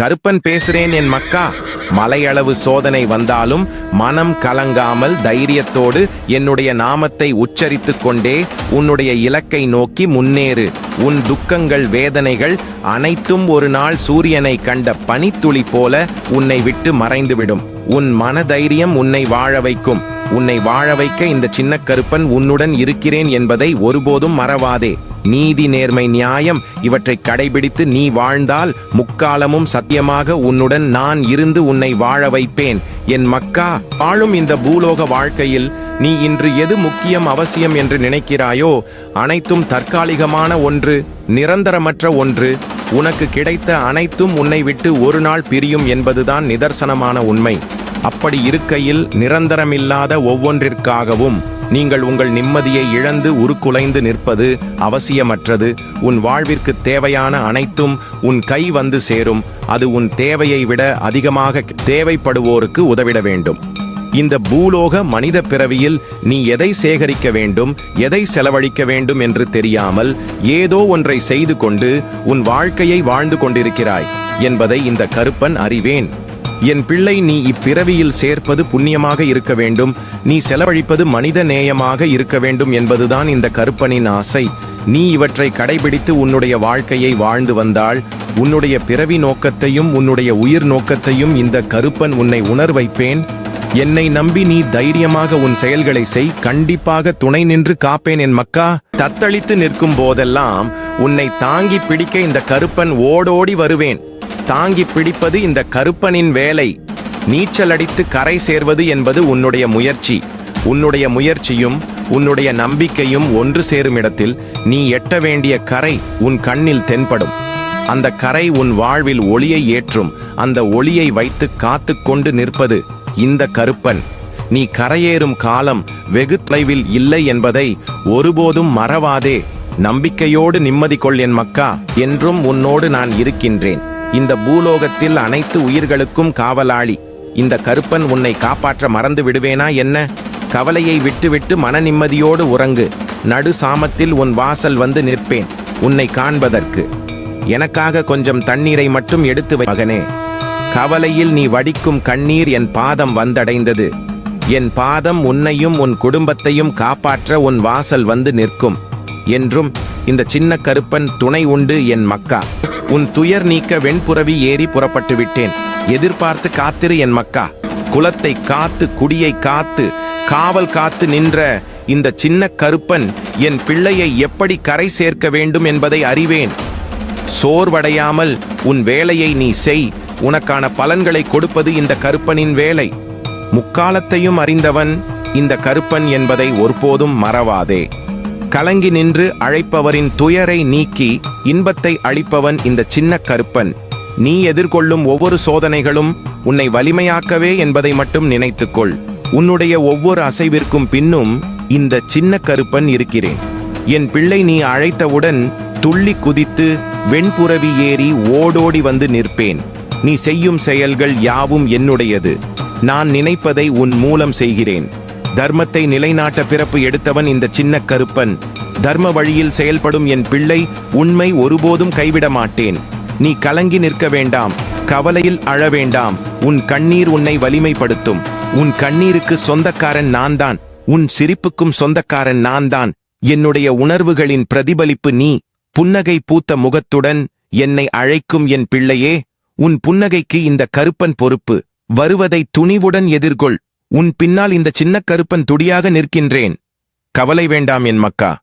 கருப்பன் பேசுறேன் என் மக்கா. மலையளவு சோதனை வந்தாலும் மனம் கலங்காமல் தைரியத்தோடு என்னுடைய நாமத்தை உச்சரித்துக் கொண்டே உன்னுடைய இலக்கை நோக்கி முன்னேறு. உன் துக்கங்கள் வேதனைகள் அனைத்தும் ஒரு நாள் சூரியனை கண்ட பனித்துளி போல உன்னை விட்டு மறைந்துவிடும். உன் மனதைரியம் உன்னை வாழ வைக்கும். உன்னை வாழ வைக்க இந்த சின்ன கருப்பன் உன்னுடன் இருக்கிறேன் என்பதை ஒருபோதும் மறவாதே. நீதி நேர்மை நியாயம் இவற்றை கடைபிடித்து நீ வாழ்ந்தால் முக்காலமும் சத்தியமாக உன்னுடன் நான் இருந்து உன்னை வாழ வைப்பேன். என் மக்கா, வாழும் இந்த பூலோக வாழ்க்கையில் நீ இன்று எது முக்கியம் அவசியம் என்று நினைக்கிறாயோ அனைத்தும் தற்காலிகமான ஒன்று, நிரந்தரமற்ற ஒன்று. உனக்கு கிடைத்த அனைத்தும் உன்னை விட்டு ஒரு நாள் பிரியும் என்பதுதான் நிதர்சனமான உண்மை. அப்படி இருக்கையில் நிரந்தரமில்லாத ஒவ்வொன்றிற்காகவும் நீங்கள் உங்கள் நிம்மதியை இழந்து உருக்குலைந்து நிற்பது அவசியமற்றது. உன் வாழ்விற்கு தேவையான அனைத்தும் உன் கை வந்து சேரும். அது உன் தேவையை விட அதிகமாக தேவைப்படுவோருக்கு உதவிட வேண்டும். இந்த பூலோக மனித பிறவியில் நீ எதை சேகரிக்க வேண்டும், எதை செலவழிக்க வேண்டும் என்று தெரியாமல் ஏதோ ஒன்றை செய்து கொண்டு உன் வாழ்க்கையை வாழ்ந்து கொண்டிருக்கிறாய் என்பதை இந்த கருப்பன் அறிவேன். என் பிள்ளை, நீ இப்பிறவியில் சேர்ப்பது புண்ணியமாக இருக்க வேண்டும், நீ செலவழிப்பது மனித நேயமாக இருக்க வேண்டும் என்பதுதான் இந்த கருப்பனின் ஆசை. நீ இவற்றை கடைபிடித்து உன்னுடைய வாழ்க்கையை வாழ்ந்து வந்தால் உன்னுடைய பிறவி நோக்கத்தையும் உன்னுடைய உயிர் நோக்கத்தையும் இந்த கருப்பன் உன்னை உணர் வைப்பேன். என்னை நம்பி நீ தைரியமாக உன் செயல்களை செய். கண்டிப்பாக துணை நின்று காப்பேன் என் மக்கா. தத்தளித்து நிற்கும் போதெல்லாம் உன்னை தாங்கி பிடிக்க இந்த கருப்பன் ஓடோடி வருவேன். தாங்கி பிடிப்பது இந்த கருப்பனின் வேலை. நீச்சல் அடித்து கரை சேர்வது என்பது உன்னுடைய முயற்சி. உன்னுடைய முயற்சியும் உன்னுடைய நம்பிக்கையும் ஒன்று சேரும் இடத்தில் நீ எட்ட வேண்டிய கரை உன் கண்ணில் தென்படும். அந்த கரை உன் வாழ்வில் ஒளியை ஏற்றும். அந்த ஒளியை வைத்து காத்து கொண்டு நிற்பது இந்த கருப்பன். நீ கரையேறும் காலம் வெகு தொலைவில் இல்லை என்பதை ஒருபோதும் மறவாதே. நம்பிக்கையோடு நிம்மதி கொள் என் மக்கா. என்றும் உன்னோடு நான் இருக்கின்றேன். இந்த பூலோகத்தில் அனைத்து உயிர்களுக்கும் காவலாளி இந்த கருப்பன். உன்னை காப்பாற்ற மறந்து விடுவேனா என்ன? கவலையை விட்டுவிட்டு மன நிம்மதியோடு உறங்கு. நடு சாமத்தில் உன் வாசல் வந்து நிற்பேன் உன்னை காண்பதற்கு. எனக்காக கொஞ்சம் தண்ணீரை மட்டும் எடுத்து வை மகனே. கவலையில் நீ வடிக்கும் கண்ணீர் என் பாதம் வந்தடைந்தது. என் பாதம் உன்னையும் உன் குடும்பத்தையும் காப்பாற்ற உன் வாசல் வந்து நிற்கும். என்றும் இந்த சின்ன கருப்பன் துணை உண்டு என் மக்கா. உன் துயர் நீக்க வெண்புறவி ஏறி புறப்பட்டு விட்டேன். எதிர்பார்த்து காத்திரு என் மக்கா. குலத்தை காத்து குடியை காத்து காவல் காத்து நின்ற இந்த சின்ன கருப்பன் என் பிள்ளையை எப்படி கரை சேர்க்க வேண்டும் என்பதை அறிவேன். சோர்வடையாமல் உன் வேலையை நீ செய். உனக்கான பலன்களை கொடுப்பது இந்த கருப்பனின் வேலை. முக்காலத்தையும் அறிந்தவன் இந்த கருப்பன் என்பதை ஒருபோதும் மறவாதே. கலங்கி நின்று அழைப்பவரின் துயரை நீக்கி இன்பத்தை அளிப்பவன் இந்த சின்ன கருப்பன். நீ எதிர்கொள்ளும் ஒவ்வொரு சோதனைகளும் உன்னை வலிமையாக்கவே என்பதை மட்டும் நினைத்துக்கொள். உன்னுடைய ஒவ்வொரு அசைவிற்கும் பின்னும் இந்த சின்ன கருப்பன் இருக்கிறேன். என் பிள்ளை, நீ அழைத்தவுடன் துள்ளி குதித்து வெண்புறவி ஏறி ஓடோடி வந்து நிற்பேன். நீ செய்யும் செயல்கள் யாவும் என்னுடையது. நான் நினைப்பதை உன் மூலம் செய்கிறேன். தர்மத்தை நிலைநாட்ட பிறப்பு எடுத்தவன் இந்த சின்ன கருப்பன். தர்ம வழியில் செயல்படும் என் பிள்ளை, உண்மை ஒருபோதும் கைவிட மாட்டேன். நீ கலங்கி நிற்க வேண்டாம், கவலையில் அழ வேண்டாம். உன் கண்ணீர் உன்னை வலிமைப்படுத்தும். உன் கண்ணீருக்கு சொந்தக்காரன் நான்தான். உன் சிரிப்புக்கும் சொந்தக்காரன் நான்தான். என்னுடைய உணர்வுகளின் பிரதிபலிப்பு நீ. புன்னகை பூத்த முகத்துடன் என்னை அழைக்கும் என் பிள்ளையே, உன் புன்னகைக்கு இந்த கருப்பன் பொறுப்பு. வருவதை துணிவுடன் எதிர்கொள். உன் பின்னால் இந்த சின்ன கருப்பன் துடியாக நிற்கின்றேன். கவலை வேண்டாம் என் மக்கா.